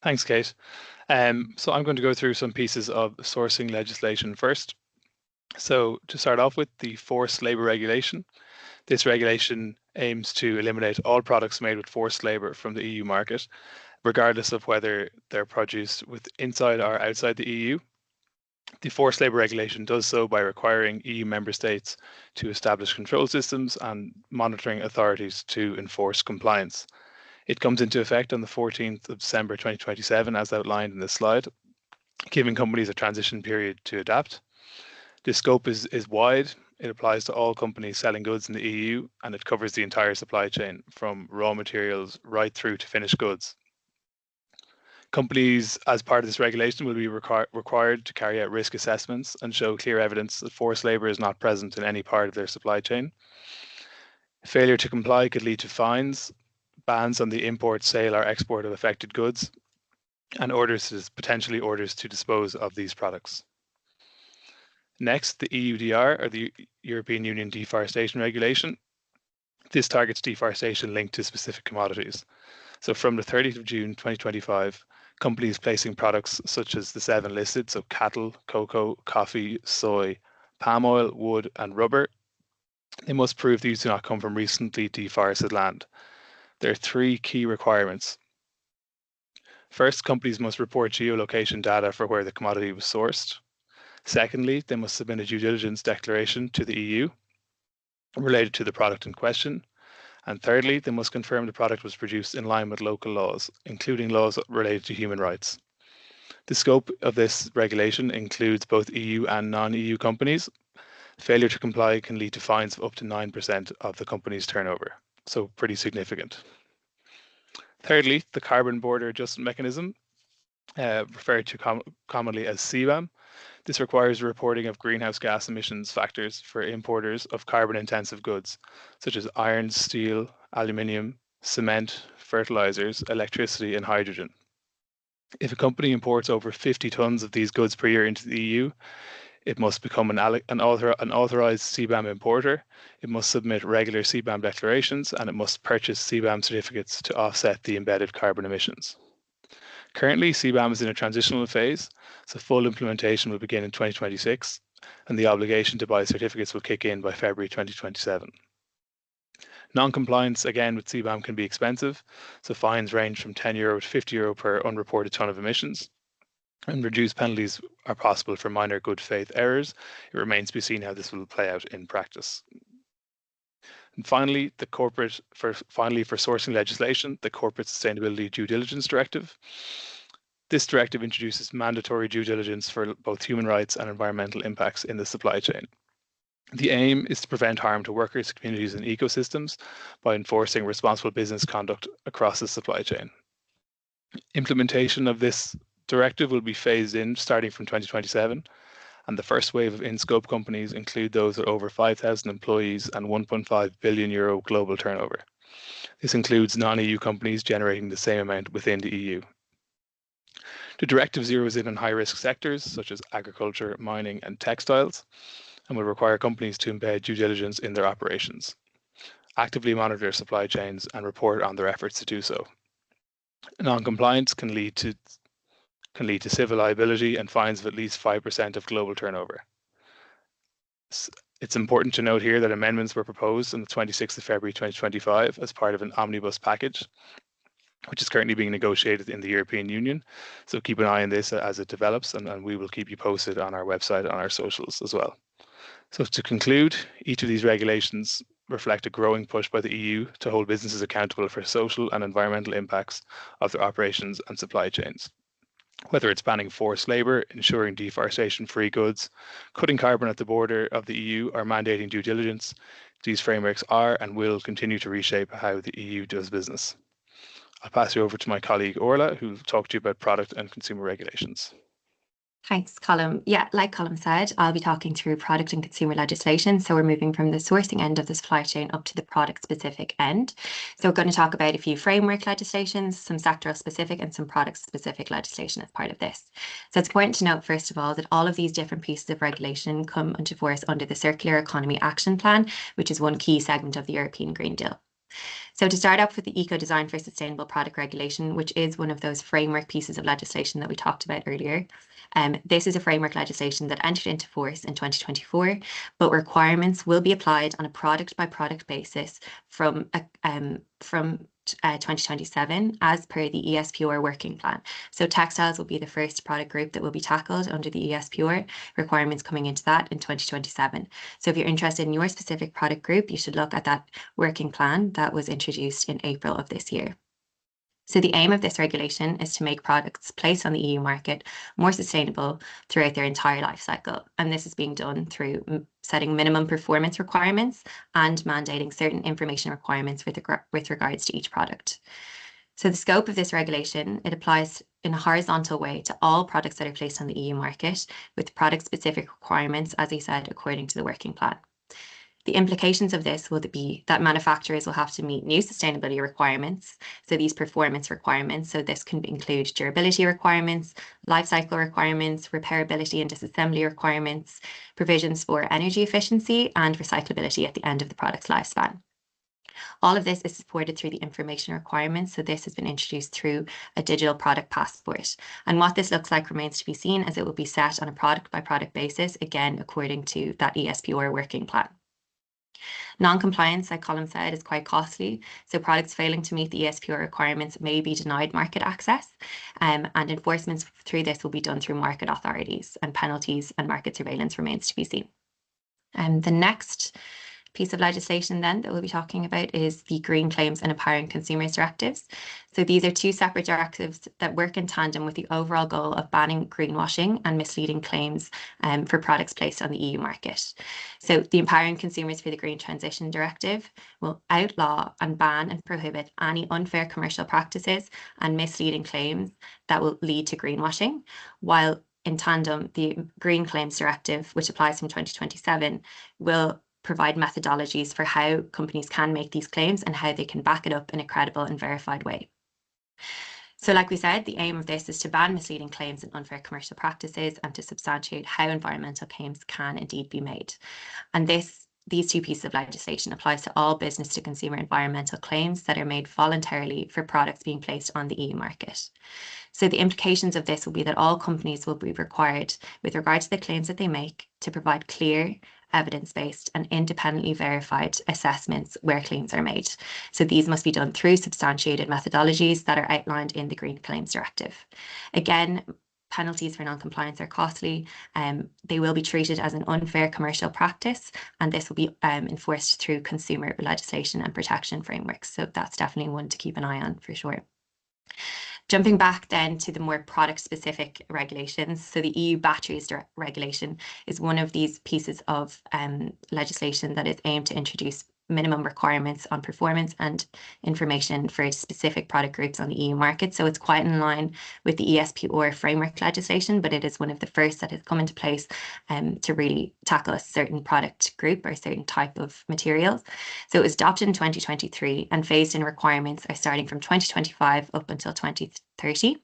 Thanks, Kate. So I'm going to go through some pieces of sourcing legislation first. So to start off with, the forced labour regulation. This regulation aims to eliminate all products made with forced labour from the EU market, regardless of whether they're produced inside or outside the EU. The forced labour regulation does so by requiring EU member states to establish control systems and monitoring authorities to enforce compliance. It comes into effect on the 14th of December 2027, as outlined in this slide, giving companies a transition period to adapt. The scope is wide. It applies to all companies selling goods in the EU, and it covers the entire supply chain from raw materials right through to finished goods. Companies, as part of this regulation, will be required to carry out risk assessments and show clear evidence that forced labour is not present in any part of their supply chain. Failure to comply could lead to fines, bans on the import, sale, or export of affected goods, and potentially orders to dispose of these products. Next, the EUDR, or the European Union Deforestation Regulation. This targets deforestation linked to specific commodities. So from the 30th of June 2025, companies placing products such as the 7 listed, so cattle, cocoa, coffee, soy, palm oil, wood, and rubber, they must prove these do not come from recently deforested land. There are 3 key requirements. First, companies must report geolocation data for where the commodity was sourced. Secondly, they must submit a due diligence declaration to the EU related to the product in question. And thirdly, they must confirm the product was produced in line with local laws, including laws related to human rights. The scope of this regulation includes both EU and non-EU companies. Failure to comply can lead to fines of up to 9% of the company's turnover, so pretty significant. Thirdly, the Carbon Border Adjustment Mechanism, referred to commonly as CBAM. This requires reporting of greenhouse gas emissions factors for importers of carbon-intensive goods, such as iron, steel, aluminium, cement, fertilizers, electricity, and hydrogen. If a company imports over 50 tons of these goods per year into the EU, it must become an authorized CBAM importer. It must submit regular CBAM declarations, and it must purchase CBAM certificates to offset the embedded carbon emissions. Currently, CBAM is in a transitional phase, so full implementation will begin in 2026, and the obligation to buy certificates will kick in by February 2027. Non-compliance, again, with CBAM can be expensive, so fines range from €10 to €50 per unreported ton of emissions, and reduced penalties are possible for minor good faith errors. It remains to be seen how this will play out in practice. And finally, for sourcing legislation, the Corporate Sustainability Due Diligence Directive. This directive introduces mandatory due diligence for both human rights and environmental impacts in the supply chain. The aim is to prevent harm to workers, communities, and ecosystems by enforcing responsible business conduct across the supply chain. Implementation of this directive will be phased in starting from 2027. And the first wave of in-scope companies include those with over 5,000 employees and €1.5 billion global turnover. This includes non-EU companies generating the same amount within the EU. The directive zeroes in on high-risk sectors such as agriculture, mining, and textiles, and will require companies to embed due diligence in their operations, actively monitor their supply chains, and report on their efforts to do so. Non-compliance can lead to civil liability and fines of at least 5% of global turnover. It's important to note here that amendments were proposed on the 26th of February 2025 as part of an omnibus package, which is currently being negotiated in the European Union. So keep an eye on this as it develops, and we will keep you posted on our website, on our socials as well. So to conclude, each of these regulations reflect a growing push by the EU to hold businesses accountable for social and environmental impacts of their operations and supply chains. Whether it's banning forced labour, ensuring deforestation-free goods, cutting carbon at the border of the EU, or mandating due diligence, these frameworks are and will continue to reshape how the EU does business. I'll pass you over to my colleague Orla, who will talk to you about product and consumer regulations. Thanks, Colm. Yeah, like Colm said, I'll be talking through product and consumer legislation. So we're moving from the sourcing end of the supply chain up to the product-specific end. So we're going to talk about a few framework legislations, some sectoral specific and some product-specific legislation as part of this. So it's important to note, first of all, that all of these different pieces of regulation come into force under the Circular Economy Action Plan, which is one key segment of the European Green Deal. So to start off with the Eco Design for Sustainable Product Regulation, which is one of those framework pieces of legislation that we talked about earlier. This is a framework legislation that entered into force in 2024, but requirements will be applied on a product by product basis from 2027 as per the ESPR working plan. So textiles will be the first product group that will be tackled under the ESPR, requirements coming into that in 2027. So if you're interested in your specific product group, you should look at that working plan that was introduced in April of this year. So the aim of this regulation is to make products placed on the EU market more sustainable throughout their entire life cycle. And this is being done through setting minimum performance requirements and mandating certain information requirements with regards to each product. So the scope of this regulation, it applies in a horizontal way to all products that are placed on the EU market with product-specific requirements, as I said, according to the working plan. The implications of this will be that manufacturers will have to meet new sustainability requirements. So these performance requirements, so this can include durability requirements, life cycle requirements, repairability and disassembly requirements, provisions for energy efficiency and recyclability at the end of the product's lifespan. All of this is supported through the information requirements. So this has been introduced through a digital product passport. And what this looks like remains to be seen, as it will be set on a product by product basis, again, according to that ESPR working plan. Non-compliance, like Colm said, is quite costly. So products failing to meet the ESPR requirements may be denied market access, and enforcement through this will be done through market authorities, and penalties and market surveillance remains to be seen. And the next piece of legislation then that we'll be talking about is the Green Claims and Empowering Consumers Directives. So these are two separate directives that work in tandem with the overall goal of banning greenwashing and misleading claims for products placed on the EU market. So the Empowering Consumers for the Green Transition Directive will outlaw and ban and prohibit any unfair commercial practices and misleading claims that will lead to greenwashing, while in tandem, the Green Claims Directive, which applies from 2027, will provide methodologies for how companies can make these claims and how they can back it up in a credible and verified way. So like we said, the aim of this is to ban misleading claims and unfair commercial practices and to substantiate how environmental claims can indeed be made. And these two pieces of legislation applies to all business to consumer environmental claims that are made voluntarily for products being placed on the EU market. So the implications of this will be that all companies will be required, with regard to the claims that they make, to provide clear, evidence-based and independently verified assessments where claims are made. So these must be done through substantiated methodologies that are outlined in the Green Claims Directive. Again, penalties for non-compliance are costly. They will be treated as an unfair commercial practice, and this will be enforced through consumer legislation and protection frameworks. So that's definitely one to keep an eye on for sure. Jumping back then to the more product-specific regulations. So the EU Batteries Regulation is one of these pieces of legislation that is aimed to introduce minimum requirements on performance and information for specific product groups on the EU market. So it's quite in line with the ESPR framework legislation, but it is one of the first that has come into place to really tackle a certain product group or a certain type of materials. So it was adopted in 2023 and phased in requirements are starting from 2025 up until 2030.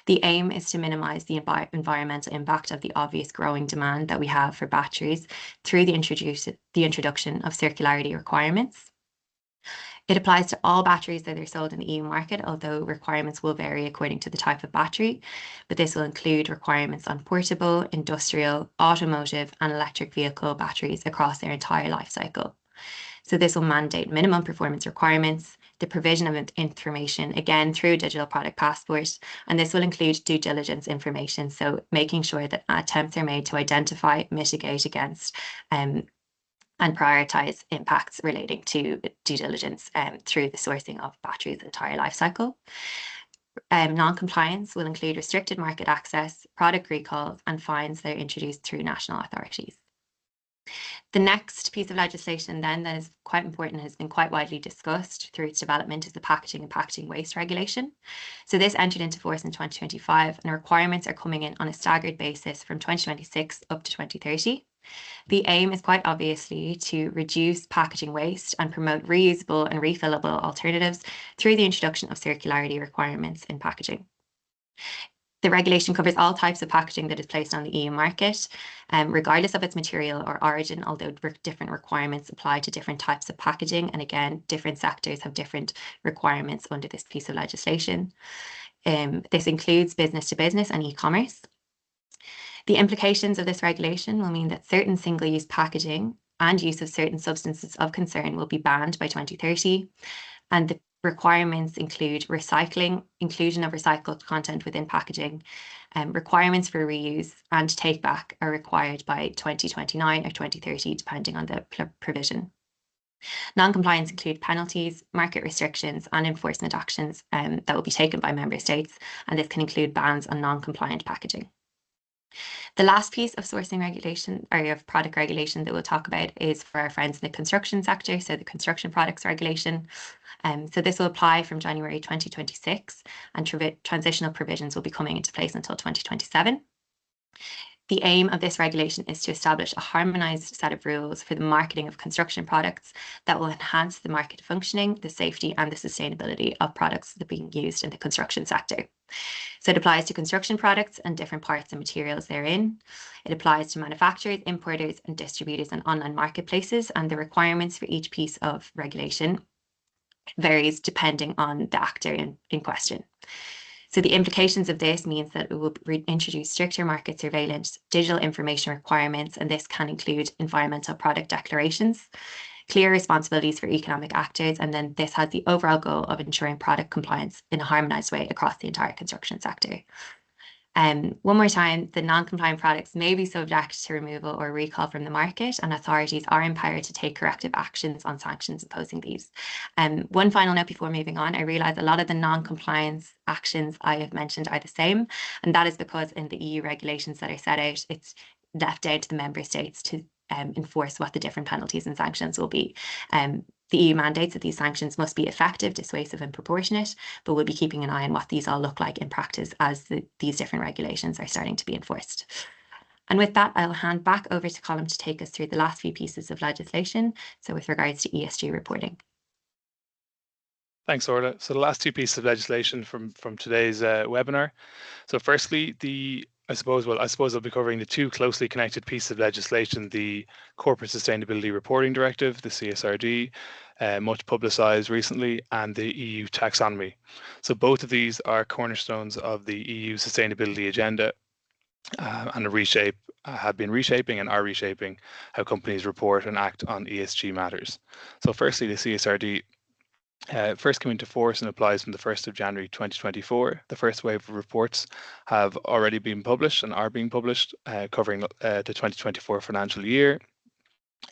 The aim is to minimise the environmental impact of the obvious growing demand that we have for batteries through the introduction of circularity requirements. It applies to all batteries that are sold in the EU market, although requirements will vary according to the type of battery, but this will include requirements on portable, industrial, automotive and electric vehicle batteries across their entire life cycle. So this will mandate minimum performance requirements, the provision of information, again, through digital product passport, and this will include due diligence information. So making sure that attempts are made to identify, mitigate against, and prioritise impacts relating to due diligence through the sourcing of batteries' entire life cycle. Non-compliance will include restricted market access, product recalls, and fines that are introduced through national authorities. The next piece of legislation then that is quite important and has been quite widely discussed through its development is the Packaging and Packaging Waste Regulation. So this entered into force in 2025 and requirements are coming in on a staggered basis from 2026 up to 2030. The aim is quite obviously to reduce packaging waste and promote reusable and refillable alternatives through the introduction of circularity requirements in packaging. The regulation covers all types of packaging that is placed on the EU market, regardless of its material or origin, although different requirements apply to different types of packaging. And again, different sectors have different requirements under this piece of legislation. This includes business to business and e-commerce. The implications of this regulation will mean that certain single-use packaging and use of certain substances of concern will be banned by 2030. And the requirements include recycling, inclusion of recycled content within packaging, requirements for reuse and take back are required by 2029 or 2030, depending on the provision. Non-compliance include penalties, market restrictions and enforcement actions that will be taken by member states, and this can include bans on non-compliant packaging. The last piece of sourcing regulation or of product regulation that we'll talk about is for our friends in the construction sector, so the construction products regulation. So this will apply from January 2026 and transitional provisions will be coming into place until 2027. The aim of this regulation is to establish a harmonised set of rules for the marketing of construction products that will enhance the market functioning, the safety and the sustainability of products that are being used in the construction sector. So it applies to construction products and different parts and materials therein. It applies to manufacturers, importers and distributors and online marketplaces, and the requirements for each piece of regulation varies depending on the actor in question. So the implications of this means that it will introduce stricter market surveillance, digital information requirements, and this can include environmental product declarations, clear responsibilities for economic actors, and then this has the overall goal of ensuring product compliance in a harmonised way across the entire construction sector. One more time, the non-compliant products may be subject to removal or recall from the market, and authorities are empowered to take corrective actions on sanctions imposing these. One final note before moving on, I realise a lot of the non-compliance actions I have mentioned are the same, and that is because in the EU regulations that are set out, it's left down to the member states to enforce what the different penalties and sanctions will be. The EU mandates that these sanctions must be effective, dissuasive and proportionate, but we'll be keeping an eye on what these all look like in practice as these different regulations are starting to be enforced. And with that, I'll hand back over to Colm to take us through the last few pieces of legislation, so with regards to ESG reporting. Thanks, Orla. So the last two pieces of legislation from today's webinar. So firstly, I suppose I'll be covering the two closely connected pieces of legislation, the Corporate Sustainability Reporting Directive, the CSRD, much publicised recently, and the EU taxonomy. So both of these are cornerstones of the EU sustainability agenda and have been reshaping and are reshaping how companies report and act on ESG matters. So firstly, the CSRD first came into force and applies from the 1st of January 2024. The first wave of reports have already been published and are being published, covering the 2024 financial year.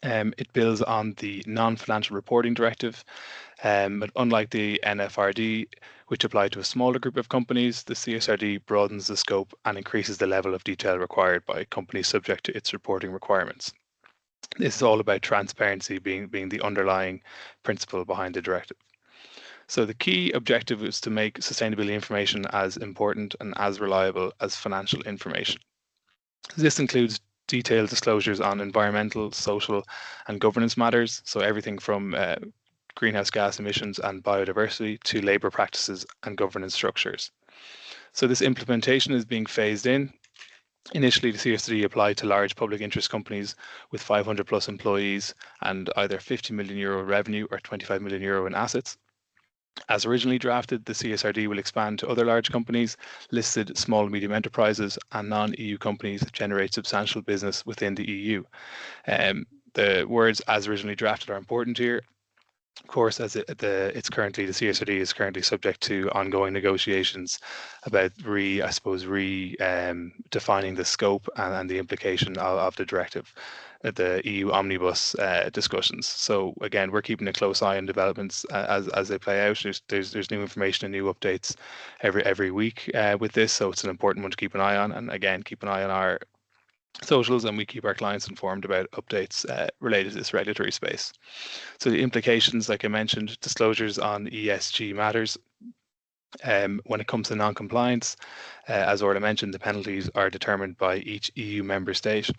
It builds on the non-financial reporting directive, but unlike the NFRD, which applied to a smaller group of companies, the CSRD broadens the scope and increases the level of detail required by companies subject to its reporting requirements. This is all about transparency being the underlying principle behind the directive. So the key objective is to make sustainability information as important and as reliable as financial information. This includes detailed disclosures on environmental, social and governance matters, so everything from greenhouse gas emissions and biodiversity to labour practices and governance structures. So this implementation is being phased in. Initially, the CSRD applied to large public interest companies with 500 plus employees and either 50 million euro revenue or 25 million euro in assets. As originally drafted, the CSRD will expand to other large companies, listed small and medium enterprises, and non-EU companies that generate substantial business within the EU. The words "as originally drafted" are important here. Of course, as the CSRD is currently subject to ongoing negotiations about defining the scope and the implication of the directive, the EU omnibus discussions. So again, we're keeping a close eye on developments as they play out. There's new information and new updates every week with this, so it's an important one to keep an eye on. And again, keep an eye on our socials, and we keep our clients informed about updates related to this regulatory space. So the implications, like I mentioned, disclosures on ESG matters. When it comes to non-compliance, as Orla mentioned, the penalties are determined by each EU member state.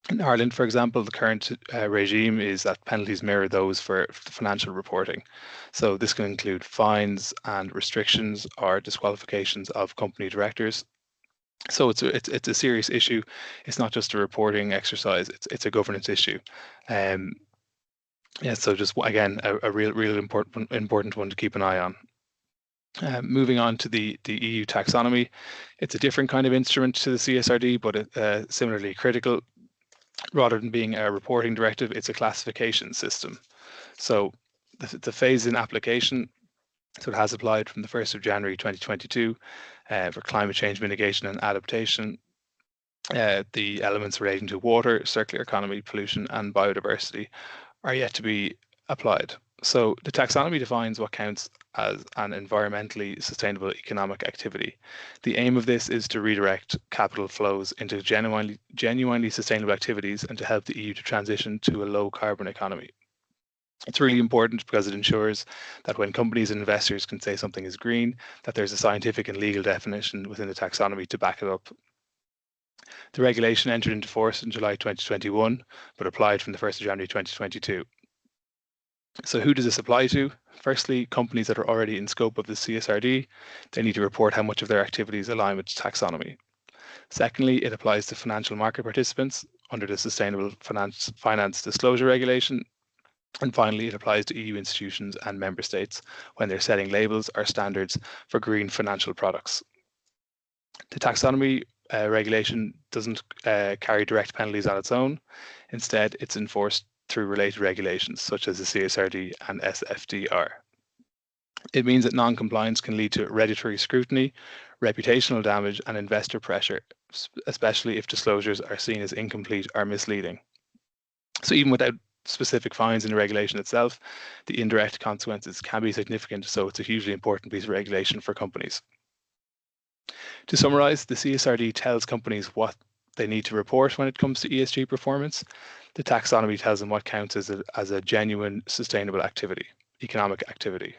In Ireland, for example, the current regime is that penalties mirror those for financial reporting. So this can include fines and restrictions or disqualifications of company directors. So it's a serious issue. It's not just a reporting exercise. It's a governance issue. Yeah, so just again a real important one to keep an eye on. Moving on to the EU taxonomy, it's a different kind of instrument to the CSRD, but similarly critical. Rather than being a reporting directive, it's a classification system. So the phase-in application, so it has applied from the 1st of January 2022 for climate change mitigation and adaptation. The elements relating to water, circular economy, pollution, and biodiversity are yet to be applied. So the taxonomy defines what counts as an environmentally sustainable economic activity. The aim of this is to redirect capital flows into genuinely sustainable activities and to help the EU to transition to a low carbon economy. It's really important because it ensures that when companies and investors can say something is green, that there's a scientific and legal definition within the taxonomy to back it up. The regulation entered into force in July 2021, but applied from the 1st of January 2022. So who does this apply to? Firstly, companies that are already in scope of the CSRD, they need to report how much of their activities align with taxonomy. Secondly, it applies to financial market participants under the Sustainable Finance Disclosure Regulation. And finally, it applies to EU institutions and member states when they're setting labels or standards for green financial products. The taxonomy regulation doesn't carry direct penalties on its own. Instead, it's enforced through related regulations such as the CSRD and SFDR. It means that non-compliance can lead to regulatory scrutiny, reputational damage, and investor pressure, especially if disclosures are seen as incomplete or misleading. So even without specific fines in the regulation itself, the indirect consequences can be significant, so it's a hugely important piece of regulation for companies. To summarize, the CSRD tells companies what they need to report when it comes to ESG performance. The taxonomy tells them what counts as a genuine sustainable activity, economic activity.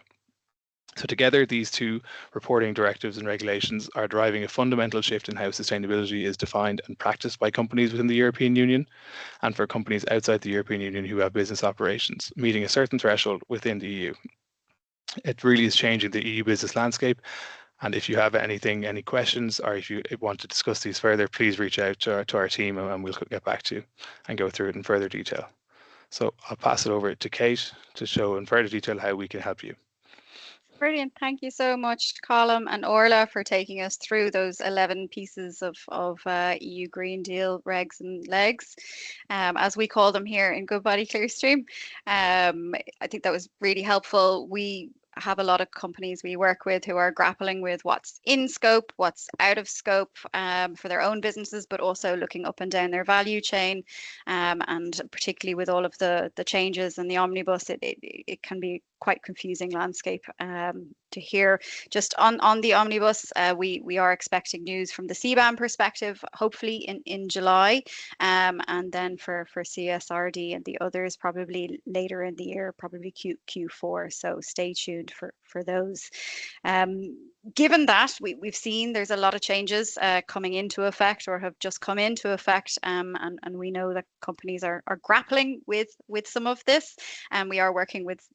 So together, these two reporting directives and regulations are driving a fundamental shift in how sustainability is defined and practiced by companies within the European Union and for companies outside the European Union who have business operations, meeting a certain threshold within the EU. It really is changing the EU business landscape. And if you have any questions, or if you want to discuss these further, please reach out to our team and we'll get back to you and go through it in further detail. So I'll pass it over to Kate to show in further detail how we can help you. Brilliant. Thank you so much, Colm and Orla, for taking us through those 11 pieces of EU Green Deal regs and legs, as we call them here in Goodbody Clearstream. I think that was really helpful. We have a lot of companies we work with who are grappling with what's in scope, what's out of scope for their own businesses, but also looking up and down their value chain. And particularly with all of the changes and the omnibus, it can be quite confusing landscape to hear. Just on the omnibus, we are expecting news from the CBAM perspective, hopefully in July, and then for CSRD and the others probably later in the year, probably Q4. So stay tuned for those. Given that we've seen there's a lot of changes coming into effect or have just come into effect, and we know that companies are grappling with some of this, and we are working with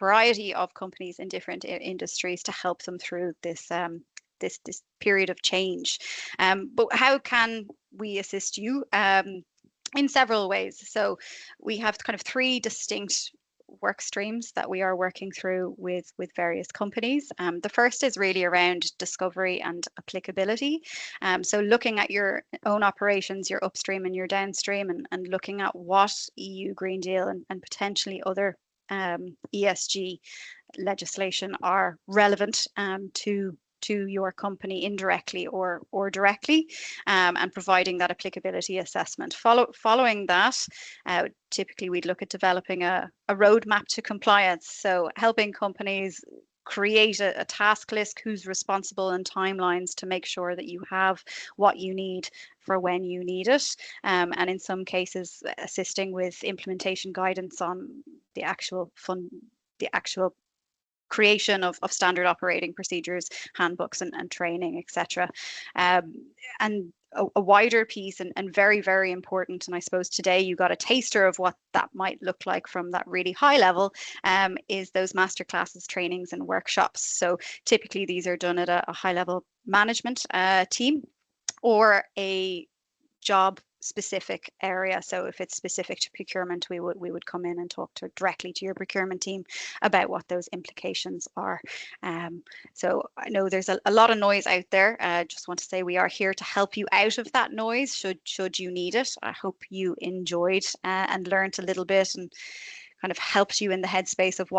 variety of companies in different industries to help them through this this period of change. But how can we assist you? In several ways. So we have kind of three distinct work streams that we are working through with various companies. The first is really around discovery and applicability. So looking at your own operations, your upstream and your downstream, and looking at what EU Green Deal and potentially other ESG legislation are relevant to your company indirectly or directly, and providing that applicability assessment. Following that, typically we'd look at developing a roadmap to compliance. So helping companies create a task list, who's responsible, and timelines to make sure that you have what you need for when you need it. And in some cases, assisting with implementation guidance on the actual creation of standard operating procedures, handbooks and training, etc. And a wider piece and very, very important, and I suppose today you got a taster of what that might look like from that really high level, is those masterclasses, trainings and workshops. So typically these are done at a high level management team. or a job specific area. So if it's specific to procurement, we would come in and talk directly to your procurement team about what those implications are. So I know there's a lot of noise out there. Just want to say we are here to help you out of that noise should you need it. I hope you enjoyed and learned a little bit and kind of helped you in the headspace of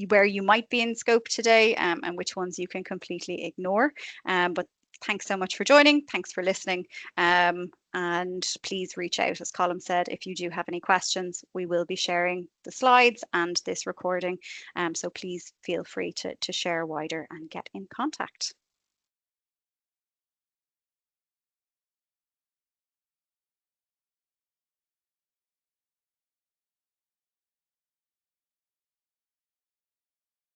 where you might be in scope today, and which ones you can completely ignore. But thanks so much for joining. Thanks for listening. And please reach out, as Colm said, if you do have any questions. We will be sharing the slides and this recording. So please feel free to share wider and get in contact.